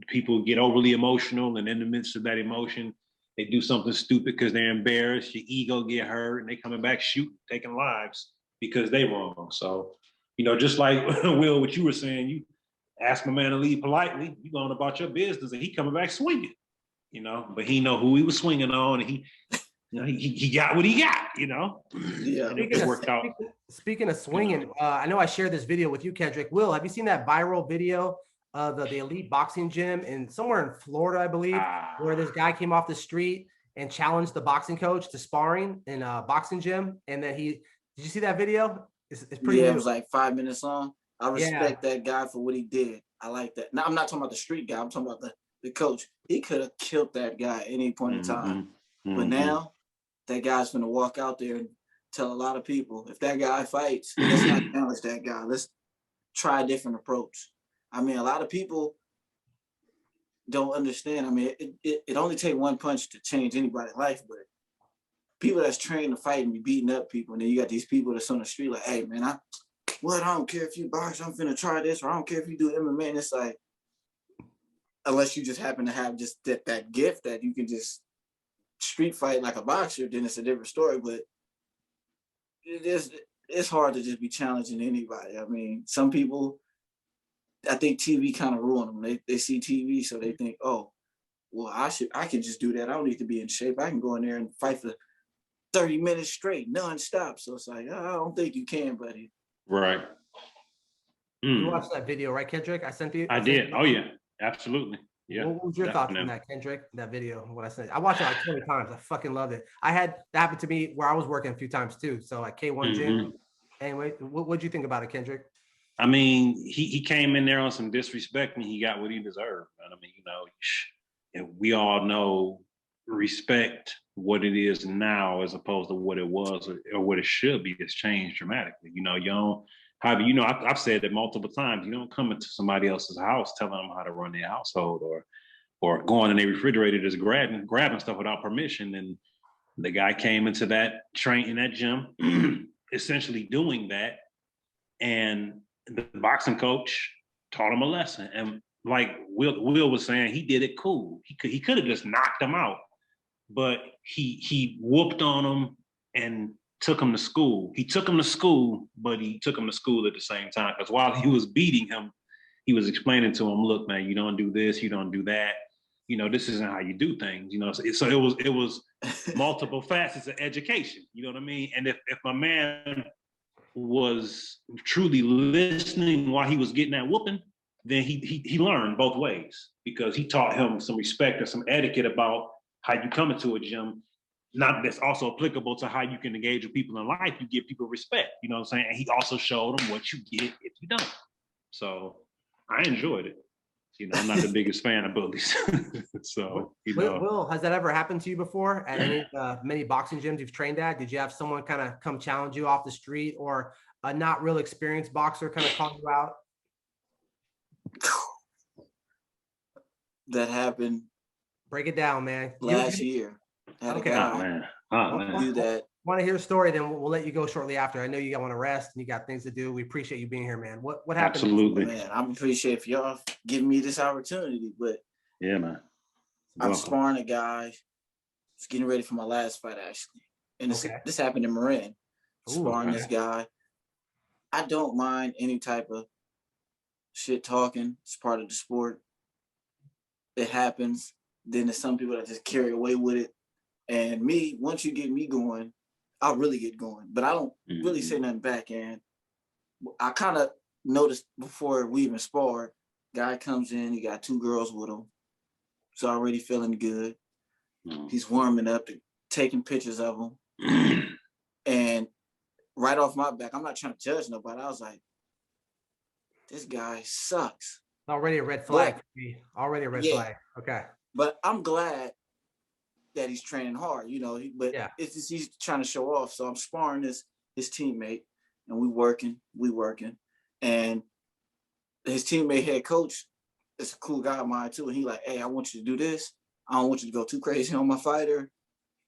people get overly emotional, and in the midst of that emotion, they do something stupid because they're embarrassed. Your ego get hurt, and they coming back shooting, taking lives because they wrong. So, just like Will, what you were saying, you ask my man to leave politely. You going about your business, and he coming back swinging. But he know who he was swinging on, and he got what he got. Yeah. And it worked out. Speaking of swinging, I know I shared this video with you, Kendrick. Will, have you seen that viral video? The elite boxing gym somewhere in Florida, I believe, where this guy came off the street and challenged the boxing coach to sparring in a boxing gym. And then did you see that video? It's pretty it was like 5 minutes long. I respect that guy for what he did. I like that. Now, I'm not talking about the street guy. I'm talking about the coach. He could have killed that guy at any point in time. But now that guy's going to walk out there and tell a lot of people, if that guy fights, let's not challenge that guy. Let's try a different approach. I mean, a lot of people don't understand. I mean, it only takes one punch to change anybody's life, but people that's trained to fight and be beating up people, and then you got these people that's on the street like, hey, man, I don't care if you box, I'm finna try this, or I don't care if you do MMA. And it's like, unless you just happen to have just that gift that you can just street fight like a boxer, then it's a different story. But it's hard to just be challenging anybody. I mean, some people, I think TV kind of ruined them. They see TV, so they think, oh, well, I can just do that. I don't need to be in shape. I can go in there and fight for 30 minutes straight, nonstop. So it's like, I don't think you can, buddy. Right. You watched that video, right, Kendrick? I sent you. I did. Oh yeah, absolutely. Yeah. What was your thoughts on that, Kendrick? That video, what I sent? I watched it like 20 times. I fucking loved it. That happened to me where I was working a few times too. So like K1 Gym. Anyway, what'd you think about it, Kendrick? I mean, he came in there on some disrespect, and he got what he deserved. And I mean, and we all know respect, what it is now as opposed to what it was or what it should be, has changed dramatically. You don't. I've said it multiple times. You don't come into somebody else's house telling them how to run their household or going in their refrigerator just grabbing stuff without permission. And the guy came into that gym, essentially doing that, and the boxing coach taught him a lesson. And like Will was saying, he did it cool. He could have just knocked him out, but he whooped on him and took him to school. He took him to school, but he took him to school at the same time. Because while he was beating him, he was explaining to him, look, man, you don't do this, you don't do that. This isn't how you do things. So it was multiple facets of education. You know what I mean? And if my man was truly listening while he was getting that whooping, then he learned both ways, because he taught him some respect and some etiquette about how you come into a gym. Not that's also applicable to how you can engage with people in life. You give people respect, you know what I'm saying? And he also showed them what you get if you don't. So I enjoyed it. I'm not the biggest fan of bullies. So, Will, has that ever happened to you before at any many boxing gyms you've trained at? Did you have someone kind of come challenge you off the street, or a not real experienced boxer kind of call you out? That happened. Break it down, man. Last year. Had Okay. a guy Oh man. Oh man. do that. Want to hear a story? Then we'll let you go shortly after. I know you want to rest and you got things to do. We appreciate you being here, man. What happened? Absolutely. Man, I appreciate for y'all giving me this opportunity. But Yeah, man. I'm sparring a guy. Was getting ready for my last fight actually, and this happened in Marin. Sparring this guy. I don't mind any type of shit talking. It's part of the sport. It happens. Then there's some people that just carry away with it. And me, once you get me going, I'll really get going. But I don't really say nothing back. And I kind of noticed before we even sparred, guy comes in, he got 2 girls with him. He's already feeling good. He's warming up, taking pictures of them. And right off my back, I'm not trying to judge nobody. I was like, this guy sucks. Already a red flag for me. Already a red flag. Okay. But I'm glad that he's training hard, you know, but it's just he's trying to show off. So I'm sparring his teammate and we working. And his teammate head coach is a cool guy of mine too. And he like, hey, I want you to do this. I don't want you to go too crazy on my fighter.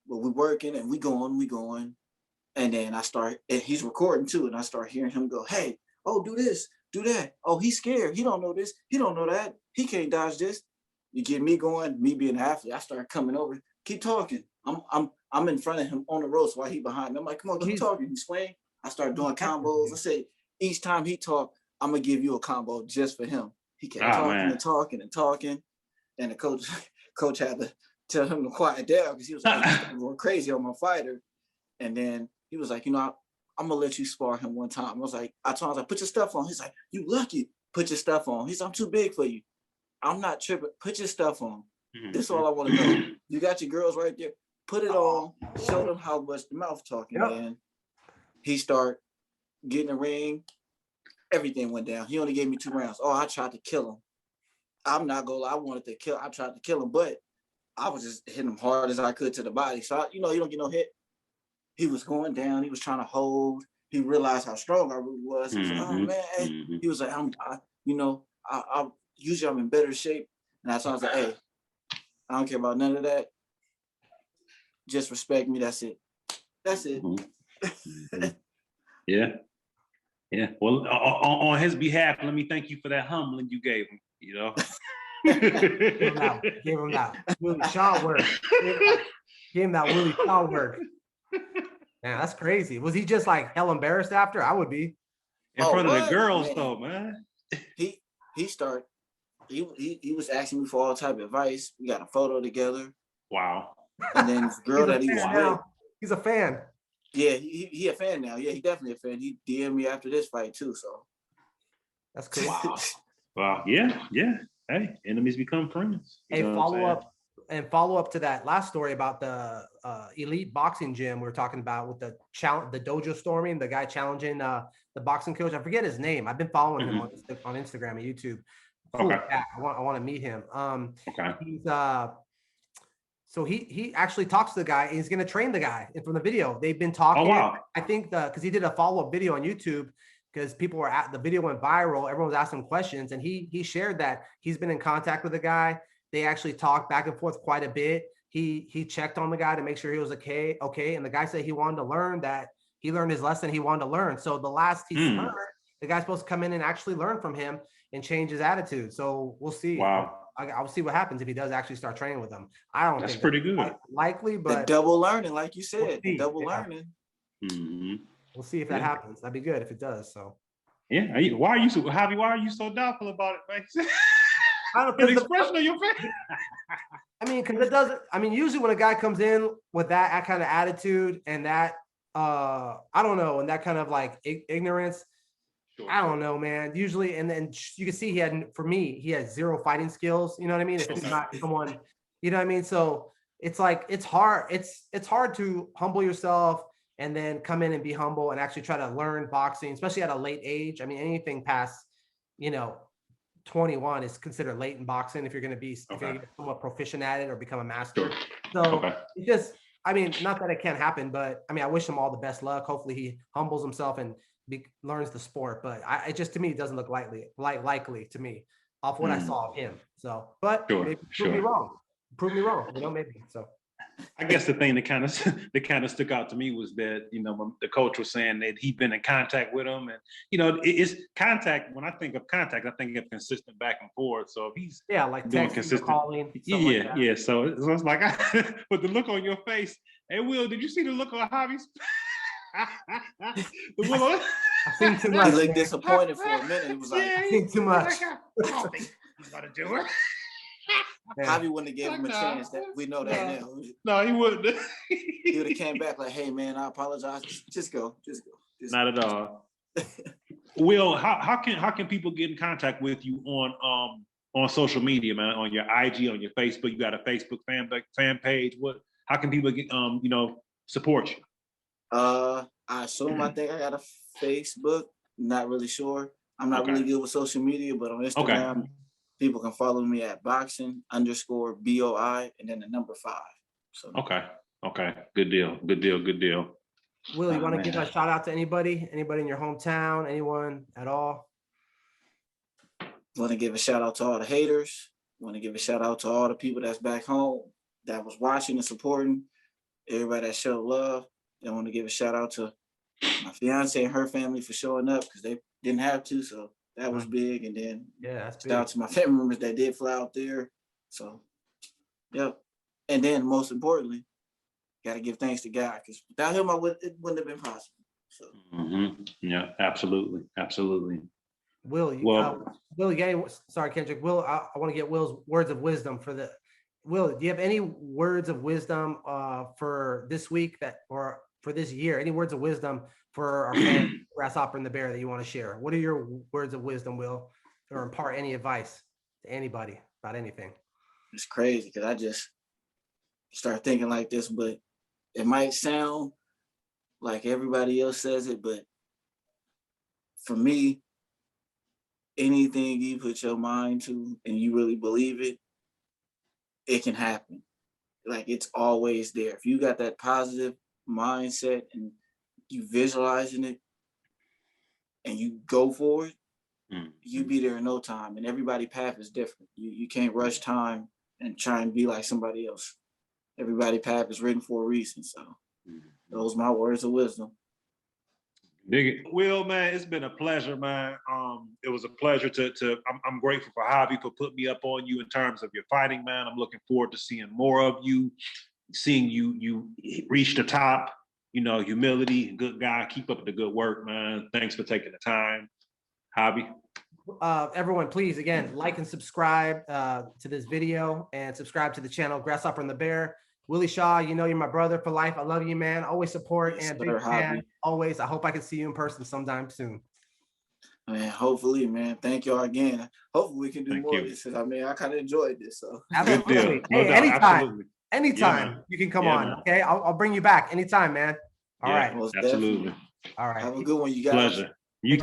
But we working and we going. And then and he's recording too. And I start hearing him go, hey, oh, do this, do that. Oh, he's scared. He don't know this. He don't know that. He can't dodge this. You get me going, me being an athlete, I start coming over. Keep talking. I'm in front of him on the ropes while he behind me. I'm like, come on, keep talking. He's swaying. I start doing combos. I say, each time he talk, I'm gonna give you a combo just for him. He kept talking. And the coach had to tell him to quiet down because he was like, going crazy on my fighter. And then he was like, you know, I'm gonna let you spar him one time. I was like, put your stuff on. He's like, you lucky. Put your stuff on. He's like, I'm too big for you. I'm not tripping. Put your stuff on. This is all I want to know. You got your girls right there. Put it on. Show them how much the mouth talking, man. He start getting the ring. Everything went down. He only gave me 2 rounds. Oh, I tried to kill him. I'm not gonna lie. I tried to kill him, but I was just hitting him hard as I could to the body. So, you don't get no hit. He was going down. He was trying to hold. He realized how strong I really was. He was like, oh, man. He was like, usually I'm in better shape. And I was like, hey, I don't care about none of that. Just respect me. That's it. Yeah. Well, on his behalf, let me thank you for that humbling you gave him. You know. Give him that Willie Shaw word. Give him that Willie Shaw word. Man, that's crazy. Was he just like hell embarrassed after? I would be. In front of the girls, though, man. He was asking me for all type of advice. We got a photo together. Wow. And then the girl that he was with. He's a fan. Yeah, he a fan now. Yeah, he definitely a fan. He DM'd me after this fight too. So that's cool. Wow. Yeah. Hey, enemies become friends. Hey, follow up to that last story about the elite boxing gym we were talking about with the dojo storming, the guy challenging the boxing coach. I forget his name. I've been following him on Instagram and YouTube. Cool. Okay. Yeah, I want to meet him. Okay. He's so he actually talks to the guy and he's going to train the guy. And from the video, they've been talking. Oh, wow. I think because he did a follow-up video on YouTube because people were the video went viral. Everyone was asking questions and he shared that he's been in contact with the guy. They actually talked back and forth quite a bit. He checked on the guy to make sure he was okay. And the guy said he wanted to learn that he learned his lesson he wanted to learn. So the last he's heard, the guy's supposed to come in and actually learn from him and change his attitude. So we'll see. Wow. I'll see what happens if he does actually start training with them. I don't think that's pretty good. Likely, but the double learning, like you said, double learning. We'll see if that happens. That'd be good if it does. So yeah. Why are you so doubtful about it, man? I don't know. The expression of your face. I mean, because it doesn't. I mean, usually when a guy comes in with that kind of attitude and that, I don't know, and that kind of like ignorance. Sure. I don't know, man. Usually, and then you can see he had 0 fighting skills. You know what I mean? If it's not someone, you know what I mean? So it's like, it's hard. It's hard to humble yourself and then come in and be humble and actually try to learn boxing, especially at a late age. I mean, anything past, 21 is considered late in boxing if you're going to be somewhat proficient at it or become a master. So it's just, I mean, not that it can't happen, but I mean, I wish him all the best luck. Hopefully he humbles himself and learns the sport, but it just, to me, it doesn't look likely to me off what I saw of him. So, but maybe prove me wrong. Maybe. So I guess the thing that kind of stuck out to me was that, you know, when the coach was saying that he'd been in contact with him, and you know, it's contact. When I think of contact, I think of consistent back and forth. So if he's like doing texting, consistent, calling, yeah, yeah. So it's like, but the look on your face. Hey, Will, did you see the look on Javi's? The Will. I seen too much. He looked disappointed for a minute. He was like, I seen too much. Like, I don't think he's gonna do it. Javi wouldn't have gave him a chance. That we know that now. No, he wouldn't. He would have came back like, "Hey, man, I apologize. Just go. Not at all. Will, how can people get in contact with you on social media, man? On your IG, on your Facebook, you got a Facebook fan page. How can people get you know, support you? I assume I think I got a Facebook. Not really sure. I'm not really good with social media, but on Instagram, people can follow me at boxing_BOI and then the number 5. So Okay. Good deal. Will, you want to give a shout out to anybody? Anybody in your hometown? Anyone at all? Want to give a shout out to all the haters. Want to give a shout out to all the people that's back home that was watching and supporting. Everybody that showed love. I want to give a shout out to my fiance and her family for showing up because they didn't have to. So that was big. And then shout out to my family members that did fly out there. So, yep. And then most importantly, got to give thanks to God because without him, it wouldn't have been possible. So. Yeah, absolutely. Will, sorry, Kendrick. Will, I want to get Will's words of wisdom for the. Will, do you have any words of wisdom for this week or for this year? Any words of wisdom for our fan, Grasshopper and the Bear, that you want to share? What are your words of wisdom, Will, or impart any advice to anybody about anything? It's crazy because I just start thinking like this, but it might sound like everybody else says it, but for me, anything you put your mind to and you really believe it, it can happen. Like it's always there. If you got that positive mindset and you visualizing it and you go for it, you be there in no time. And everybody's path is different. You can't rush time and try and be like somebody else. Everybody's path is written for a reason. So those are my words of wisdom. Dig it. Will, man, it's been a pleasure, man. It was a pleasure I'm grateful for Javi for putting me up on you in terms of your fighting, man. I'm looking forward to seeing more of you, seeing you reach the top, you know, humility, good guy. Keep up the good work, man. Thanks for taking the time. Javi. Everyone, please, again, like and subscribe to this video and subscribe to the channel, Grasshopper and the Bear. Willie Shaw, you know you're my brother for life. I love you, man. Always support and big fan. Always. I hope I can see you in person sometime soon. Man, hopefully, man. Thank y'all again. Hopefully we can do more of this. I mean, I kind of enjoyed this. So absolutely. Hey, anytime you can come on. Man. Okay, I'll bring you back anytime, man. All right. Absolutely. All right. Have a good one, you guys. Pleasure. You.